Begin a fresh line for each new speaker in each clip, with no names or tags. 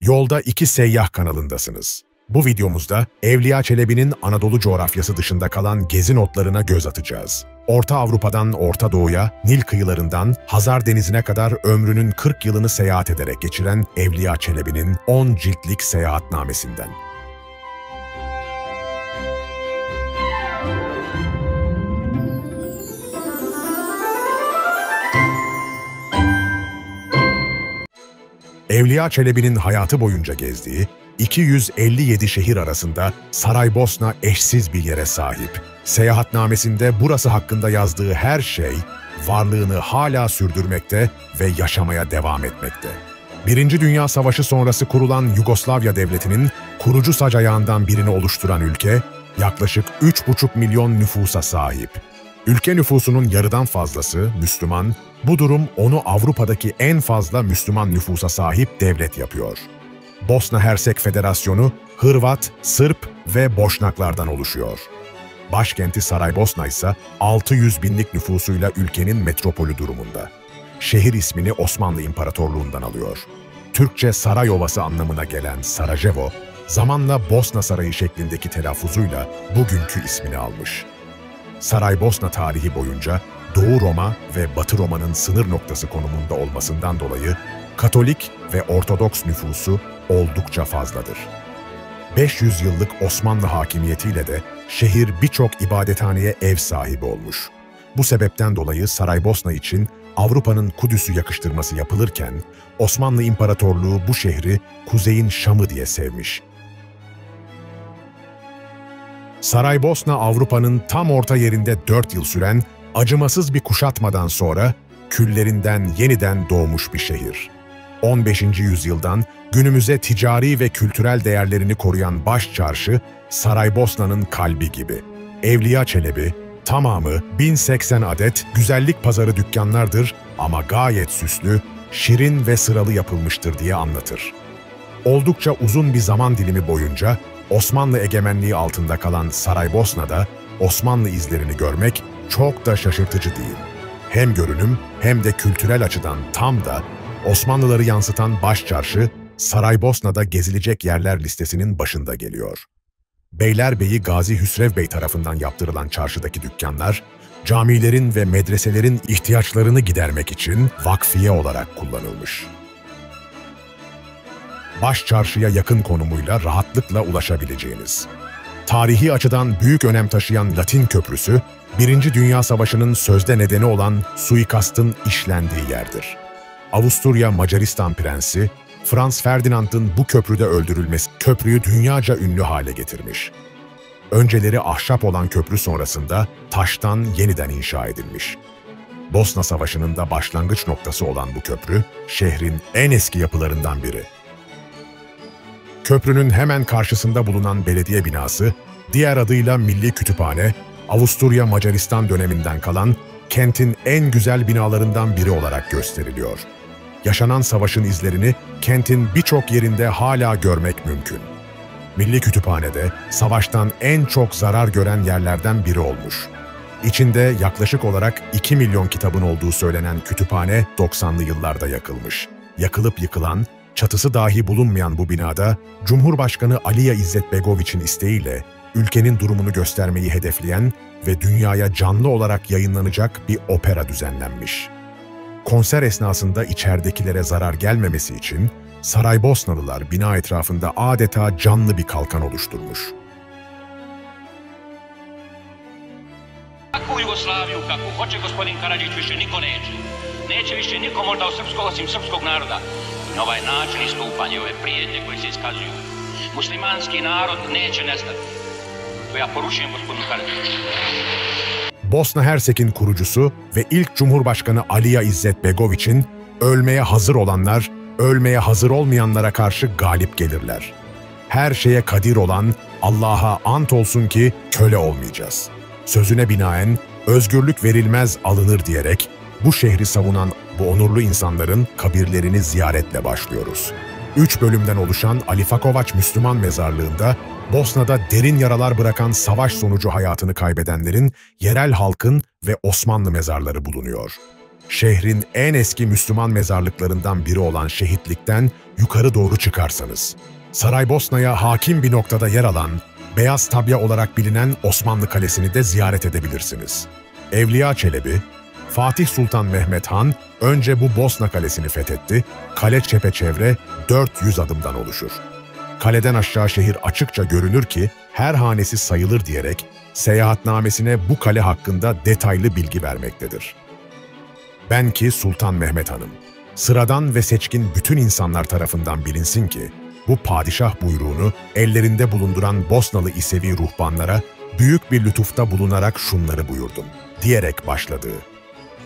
Yolda iki seyyah kanalındasınız. Bu videomuzda Evliya Çelebi'nin Anadolu coğrafyası dışında kalan gezi notlarına göz atacağız. Orta Avrupa'dan Orta Doğu'ya, Nil kıyılarından Hazar Denizi'ne kadar ömrünün 40 yılını seyahat ederek geçiren Evliya Çelebi'nin 10 ciltlik seyahatnamesinden. Evliya Çelebi'nin hayatı boyunca gezdiği 257 şehir arasında Saraybosna eşsiz bir yere sahip. Seyahatnamesinde burası hakkında yazdığı her şey varlığını hala sürdürmekte ve yaşamaya devam etmekte. Birinci Dünya Savaşı sonrası kurulan Yugoslavya Devleti'nin kurucu sac ayağından birini oluşturan ülke, yaklaşık 3,5 milyon nüfusa sahip. Ülke nüfusunun yarıdan fazlası Müslüman, bu durum onu Avrupa'daki en fazla Müslüman nüfusa sahip devlet yapıyor. Bosna Hersek Federasyonu, Hırvat, Sırp ve Boşnaklardan oluşuyor. Başkenti Saraybosna ise 600 binlik nüfusuyla ülkenin metropolü durumunda. Şehir ismini Osmanlı İmparatorluğundan alıyor. Türkçe saray ovası anlamına gelen Sarajevo, zamanla Bosna Sarayı şeklindeki telaffuzuyla bugünkü ismini almış. Saraybosna tarihi boyunca Doğu Roma ve Batı Roma'nın sınır noktası konumunda olmasından dolayı Katolik ve Ortodoks nüfusu oldukça fazladır. 500 yıllık Osmanlı hakimiyetiyle de şehir birçok ibadethaneye ev sahibi olmuş. Bu sebepten dolayı Saraybosna için Avrupa'nın Kudüs'ü yakıştırması yapılırken Osmanlı İmparatorluğu bu şehri Kuzey'in Şam'ı diye sevmiş. Saraybosna Avrupa'nın tam orta yerinde 4 yıl süren acımasız bir kuşatmadan sonra küllerinden yeniden doğmuş bir şehir. 15. yüzyıldan günümüze ticari ve kültürel değerlerini koruyan baş çarşı Saraybosna'nın kalbi gibi. Evliya Çelebi, tamamı 1080 adet güzellik pazarı dükkanlardır ama gayet süslü, şirin ve sıralı yapılmıştır diye anlatır. Oldukça uzun bir zaman dilimi boyunca Osmanlı egemenliği altında kalan Saraybosna'da Osmanlı izlerini görmek çok da şaşırtıcı değil. Hem görünüm hem de kültürel açıdan tam da Osmanlıları yansıtan başçarşı Saraybosna'da gezilecek yerler listesinin başında geliyor. Beylerbeyi Gazi Hüsrev Bey tarafından yaptırılan çarşıdaki dükkanlar, camilerin ve medreselerin ihtiyaçlarını gidermek için vakfiye olarak kullanılmış. Başçarşıya yakın konumuyla rahatlıkla ulaşabileceğiniz. Tarihi açıdan büyük önem taşıyan Latin Köprüsü, Birinci Dünya Savaşı'nın sözde nedeni olan suikastın işlendiği yerdir. Avusturya Macaristan Prensi, Franz Ferdinand'ın bu köprüde öldürülmesi köprüyü dünyaca ünlü hale getirmiş. Önceleri ahşap olan köprü sonrasında taştan yeniden inşa edilmiş. Bosna Savaşı'nın da başlangıç noktası olan bu köprü, şehrin en eski yapılarından biri. Köprünün hemen karşısında bulunan belediye binası, diğer adıyla Milli Kütüphane, Avusturya Macaristan döneminden kalan kentin en güzel binalarından biri olarak gösteriliyor. Yaşanan savaşın izlerini kentin birçok yerinde hala görmek mümkün. Milli Kütüphane'de savaştan en çok zarar gören yerlerden biri olmuş. İçinde yaklaşık olarak 2 milyon kitabın olduğu söylenen kütüphane 90'lı yıllarda yakılmış. Yakılıp yıkılan, çatısı dahi bulunmayan bu binada Cumhurbaşkanı Alija İzzetbegoviç'in isteğiyle ülkenin durumunu göstermeyi hedefleyen ve dünyaya canlı olarak yayınlanacak bir opera düzenlenmiş. Konser esnasında içeridekilere zarar gelmemesi için Saraybosnalılar bina etrafında adeta canlı bir kalkan oluşturmuş.
Takvu Jugoslaviju kakvu hoće gospodin Karadžić više niko neće. Neće više niko možda o srpskog osim srpskog naroda. Na ovaj način istupanje ove prijetnje koje se iskazuju. Muslimanski narod neće nestati. To ja poručujem gospodinu Karadžiću.
Bosna Hersek'in kurucusu ve ilk Cumhurbaşkanı Alija İzzetbegoviç'in ölmeye hazır olanlar, ölmeye hazır olmayanlara karşı galip gelirler. Her şeye kadir olan Allah'a ant olsun ki köle olmayacağız. Sözüne binaen özgürlük verilmez alınır diyerek bu şehri savunan bu onurlu insanların kabirlerini ziyaretle başlıyoruz. 3 bölümden oluşan Ali Fakovaç Müslüman Mezarlığı'nda Bosna'da derin yaralar bırakan savaş sonucu hayatını kaybedenlerin yerel halkın ve Osmanlı mezarları bulunuyor. şehrin en eski Müslüman mezarlıklarından biri olan Şehitlik'ten yukarı doğru çıkarsanız, Saraybosna'ya hakim bir noktada yer alan, Beyaz Tabya olarak bilinen Osmanlı Kalesi'ni de ziyaret edebilirsiniz. Evliya Çelebi, Fatih Sultan Mehmet Han önce bu Bosna Kalesi'ni fethetti, kale çepeçevre 400 adımdan oluşur. Kaleden aşağı şehir açıkça görünür ki her hanesi sayılır diyerek seyahatnamesine bu kale hakkında detaylı bilgi vermektedir. Ben ki Sultan Mehmet Han'ım, sıradan ve seçkin bütün insanlar tarafından bilinsin ki, bu padişah buyruğunu ellerinde bulunduran Bosnalı İsevi ruhbanlara büyük bir lütufta bulunarak şunları buyurdum, diyerek başladığı,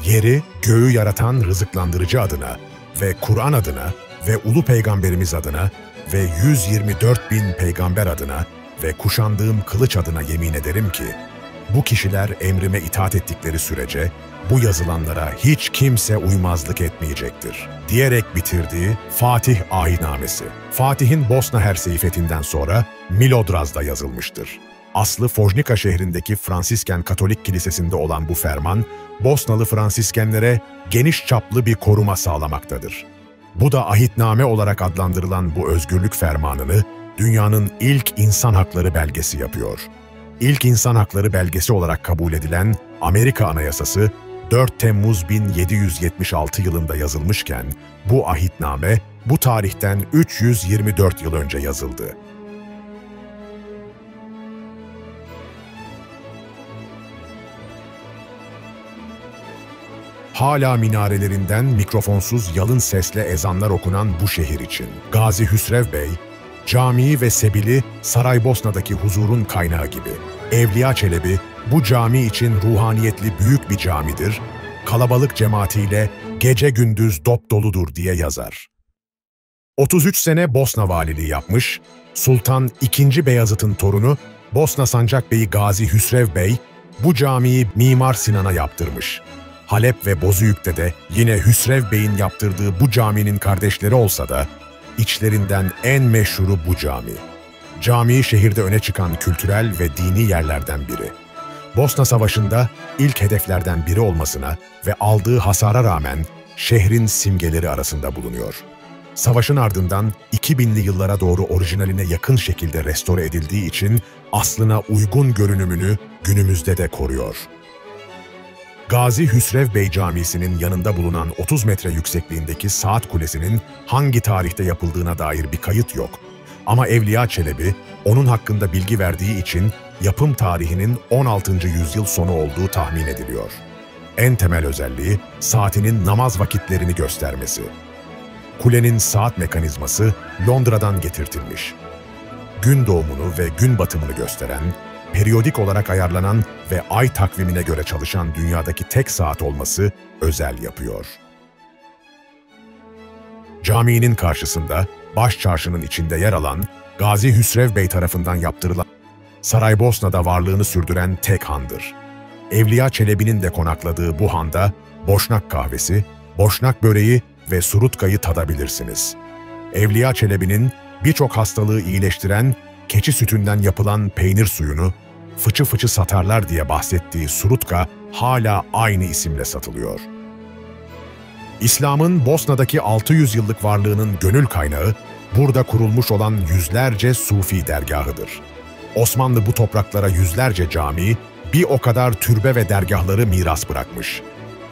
yeri, göğü yaratan rızıklandırıcı adına ve Kur'an adına ve Ulu Peygamberimiz adına ve 124.000 peygamber adına ve kuşandığım kılıç adına yemin ederim ki, bu kişiler emrime itaat ettikleri sürece bu yazılanlara hiç kimse uymazlık etmeyecektir, diyerek bitirdiği Fatih Ahitnamesi. Fatih'in Bosna Herseyi fethinden sonra Milodraz'da yazılmıştır. Aslı Fojnika şehrindeki Fransisken Katolik Kilisesi'nde olan bu ferman, Bosnalı Fransiskenlere geniş çaplı bir koruma sağlamaktadır. Bu da ahitname olarak adlandırılan bu özgürlük fermanını dünyanın ilk insan hakları belgesi yapıyor. İlk insan hakları belgesi olarak kabul edilen Amerika Anayasası 4 Temmuz 1776 yılında yazılmışken bu ahitname bu tarihten 324 yıl önce yazıldı. Hala minarelerinden mikrofonsuz yalın sesle ezanlar okunan bu şehir için Gazi Hüsrev Bey, camii ve sebili Saraybosna'daki huzurun kaynağı gibi. Evliya Çelebi, bu cami için ruhaniyetli büyük bir camidir, kalabalık cemaatiyle gece gündüz dop doludur diye yazar. 33 sene Bosna valiliği yapmış, Sultan II. Beyazıt'ın torunu Bosna Sancakbeyi Gazi Hüsrev Bey, bu camiyi Mimar Sinan'a yaptırmış. Halep ve Bozüyük'te de yine Hüsrev Bey'in yaptırdığı bu caminin kardeşleri olsa da, içlerinden en meşhuru bu cami. Cami şehirde öne çıkan kültürel ve dini yerlerden biri. Bosna Savaşı'nda ilk hedeflerden biri olmasına ve aldığı hasara rağmen şehrin simgeleri arasında bulunuyor. Savaşın ardından 2000'li yıllara doğru orijinaline yakın şekilde restore edildiği için aslına uygun görünümünü günümüzde de koruyor. Gazi Hüsrev Bey Camisi'nin yanında bulunan 30 metre yüksekliğindeki saat kulesinin hangi tarihte yapıldığına dair bir kayıt yok. Ama Evliya Çelebi, onun hakkında bilgi verdiği için yapım tarihinin 16. yüzyıl sonu olduğu tahmin ediliyor. En temel özelliği, saatinin namaz vakitlerini göstermesi. Kulenin saat mekanizması Londra'dan getirtilmiş. Gün doğumunu ve gün batımını gösteren, periyodik olarak ayarlanan ve ay takvimine göre çalışan dünyadaki tek saat olması özel yapıyor. Caminin karşısında, baş çarşının içinde yer alan, Gazi Hüsrev Bey tarafından yaptırılan, Saraybosna'da varlığını sürdüren tek handır. Evliya Çelebi'nin de konakladığı bu handa, Boşnak kahvesi, Boşnak böreği ve surutkayı tadabilirsiniz. Evliya Çelebi'nin birçok hastalığı iyileştiren, keçi sütünden yapılan peynir suyunu, fıçı fıçı satarlar diye bahsettiği surutka hala aynı isimle satılıyor. İslam'ın Bosna'daki 600 yıllık varlığının gönül kaynağı, burada kurulmuş olan yüzlerce Sufi dergahıdır. Osmanlı bu topraklara yüzlerce cami, bir o kadar türbe ve dergahları miras bırakmış.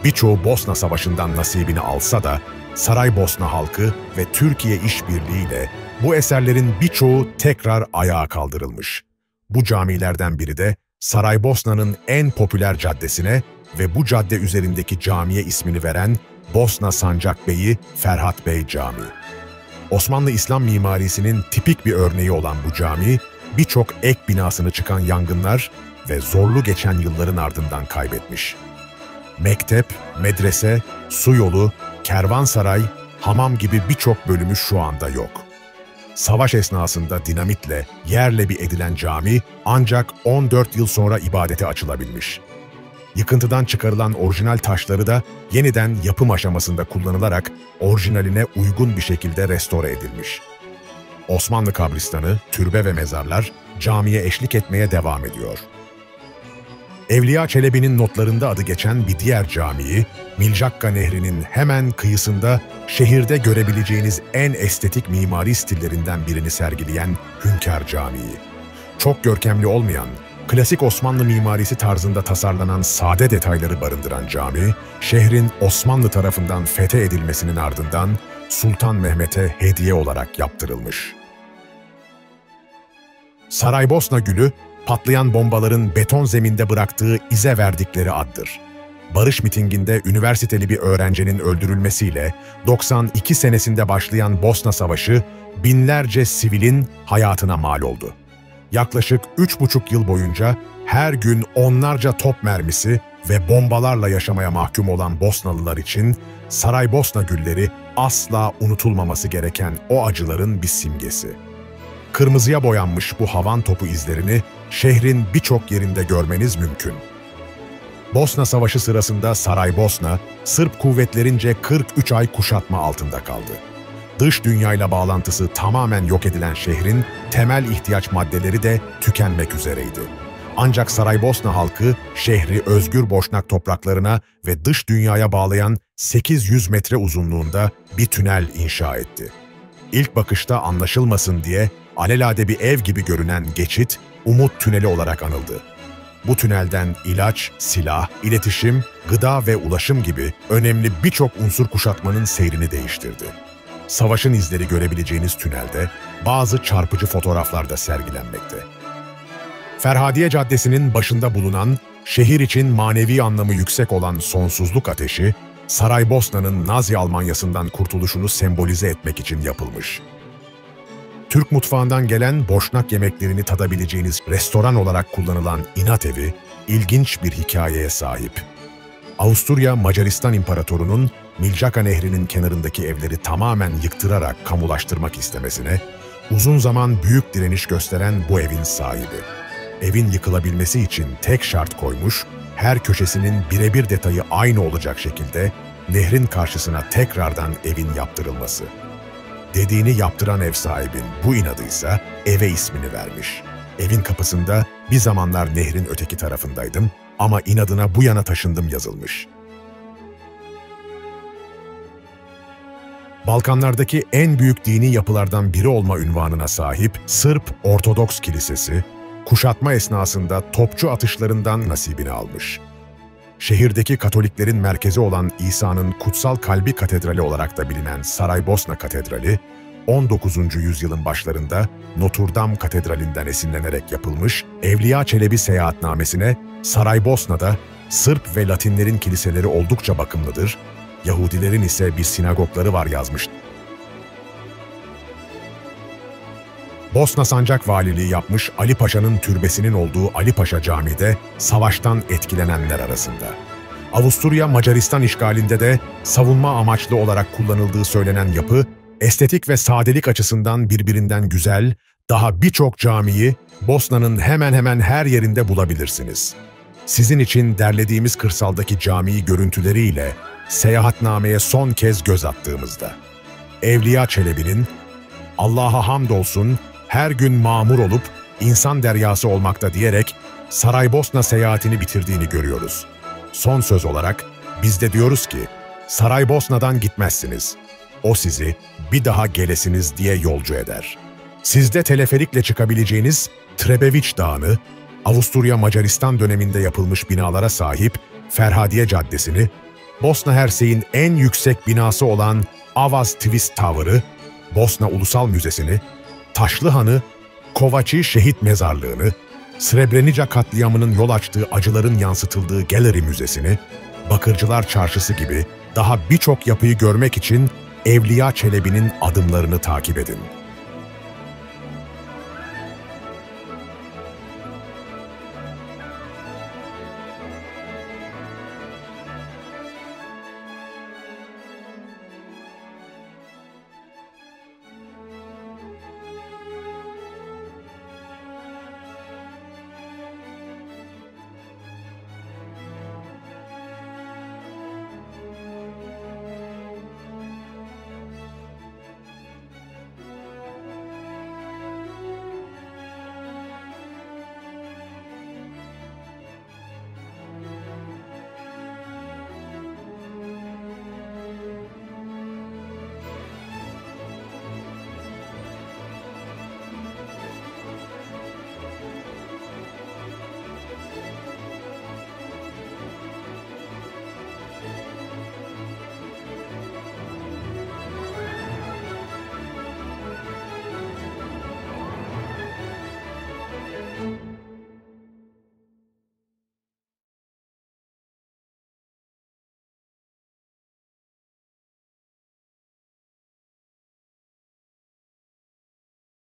Birçoğu Bosna Savaşı'ndan nasibini alsa da, Saraybosna halkı ve Türkiye işbirliğiyle bu eserlerin birçoğu tekrar ayağa kaldırılmış. Bu camilerden biri de Saraybosna'nın en popüler caddesine ve bu cadde üzerindeki camiye ismini veren Bosna Sancakbeyi Ferhat Bey Camii. Osmanlı İslam mimarisinin tipik bir örneği olan bu cami, birçok ek binasını çıkan yangınlar ve zorlu geçen yılların ardından kaybetmiş. Mektep, medrese, su yolu, kervansaray, hamam gibi birçok bölümü şu anda yok. Savaş esnasında dinamitle, yerle bir edilen cami ancak 14 yıl sonra ibadete açılabilmiş. Yıkıntıdan çıkarılan orijinal taşları da yeniden yapım aşamasında kullanılarak orijinaline uygun bir şekilde restore edilmiş. Osmanlı kabristanı, türbe ve mezarlar camiye eşlik etmeye devam ediyor. Evliya Çelebi'nin notlarında adı geçen bir diğer camiyi, Miljacka Nehri'nin hemen kıyısında şehirde görebileceğiniz en estetik mimari stillerinden birini sergileyen Hünkâr Camii. Çok görkemli olmayan, klasik Osmanlı mimarisi tarzında tasarlanan sade detayları barındıran cami, şehrin Osmanlı tarafından fethedilmesinin ardından Sultan Mehmet'e hediye olarak yaptırılmış. Saraybosna Gülü, patlayan bombaların beton zeminde bıraktığı ize verdikleri addır. Barış mitinginde üniversiteli bir öğrencinin öldürülmesiyle 92 senesinde başlayan Bosna Savaşı binlerce sivilin hayatına mal oldu. Yaklaşık 3,5 yıl boyunca her gün onlarca top mermisi ve bombalarla yaşamaya mahkum olan Bosnalılar için Saraybosna Gülleri asla unutulmaması gereken o acıların bir simgesi. Kırmızıya boyanmış bu havan topu izlerini şehrin birçok yerinde görmeniz mümkün. Bosna Savaşı sırasında Saraybosna, Sırp kuvvetlerince 43 ay kuşatma altında kaldı. Dış dünyayla bağlantısı tamamen yok edilen şehrin temel ihtiyaç maddeleri de tükenmek üzereydi. Ancak Saraybosna halkı şehri özgür Boşnak topraklarına ve dış dünyaya bağlayan 800 metre uzunluğunda bir tünel inşa etti. İlk bakışta anlaşılmasın diye alelade bir ev gibi görünen geçit, Umut Tüneli olarak anıldı. Bu tünelden ilaç, silah, iletişim, gıda ve ulaşım gibi önemli birçok unsur kuşatmanın seyrini değiştirdi. Savaşın izleri görebileceğiniz tünelde bazı çarpıcı fotoğraflar da sergilenmekte. Ferhadiye Caddesi'nin başında bulunan, şehir için manevi anlamı yüksek olan sonsuzluk ateşi, Saraybosna'nın Nazi Almanyası'ndan kurtuluşunu sembolize etmek için yapılmış. Türk mutfağından gelen Boşnak yemeklerini tadabileceğiniz restoran olarak kullanılan İnat Evi, ilginç bir hikayeye sahip. Avusturya Macaristan İmparatoru'nun Miljacka Nehri'nin kenarındaki evleri tamamen yıktırarak kamulaştırmak istemesine, uzun zaman büyük direniş gösteren bu evin sahibi. Evin yıkılabilmesi için tek şart koymuş, her köşesinin birebir detayı aynı olacak şekilde nehrin karşısına tekrardan evin yaptırılması. Dediğini yaptıran ev sahibin bu inadıysa eve ismini vermiş. Evin kapısında bir zamanlar nehrin öteki tarafındaydım ama inadına bu yana taşındım yazılmış. Balkanlardaki en büyük dini yapılardan biri olma unvanına sahip Sırp Ortodoks Kilisesi, kuşatma esnasında topçu atışlarından nasibini almış. Şehirdeki Katoliklerin merkezi olan İsa'nın Kutsal Kalbi Katedrali olarak da bilinen Saraybosna Katedrali, 19. yüzyılın başlarında Notre Dame Katedrali'nden esinlenerek yapılmış Evliya Çelebi seyahatnamesine Saraybosna'da Sırp ve Latinlerin kiliseleri oldukça bakımlıdır, Yahudilerin ise bir sinagogları var yazmış. Bosna Sancak Valiliği yapmış Ali Paşa'nın türbesinin olduğu Ali Paşa Camii de savaştan etkilenenler arasında. Avusturya Macaristan işgalinde de savunma amaçlı olarak kullanıldığı söylenen yapı, estetik ve sadelik açısından birbirinden güzel, daha birçok camiyi Bosna'nın hemen hemen her yerinde bulabilirsiniz. Sizin için derlediğimiz kırsaldaki cami görüntüleriyle seyahatnameye son kez göz attığımızda, Evliya Çelebi'nin "Allah'a hamdolsun, her gün mamur olup insan deryası olmakta" diyerek Saraybosna seyahatini bitirdiğini görüyoruz. Son söz olarak biz de diyoruz ki, Saraybosna'dan gitmezsiniz. O sizi bir daha gelesiniz diye yolcu eder. Siz de teleferikle çıkabileceğiniz Trebeviç Dağı'nı, Avusturya Macaristan döneminde yapılmış binalara sahip Ferhadiye Caddesi'ni, Bosna Hersek'in en yüksek binası olan Avaz Twist Tower'ı, Bosna Ulusal Müzesi'ni, Taşlıhan'ı, Kovaçi Şehit Mezarlığı'nı, Srebrenica katliamının yol açtığı acıların yansıtıldığı Gallery Müzesi'ni, Bakırcılar Çarşısı gibi daha birçok yapıyı görmek için Evliya Çelebi'nin adımlarını takip edin.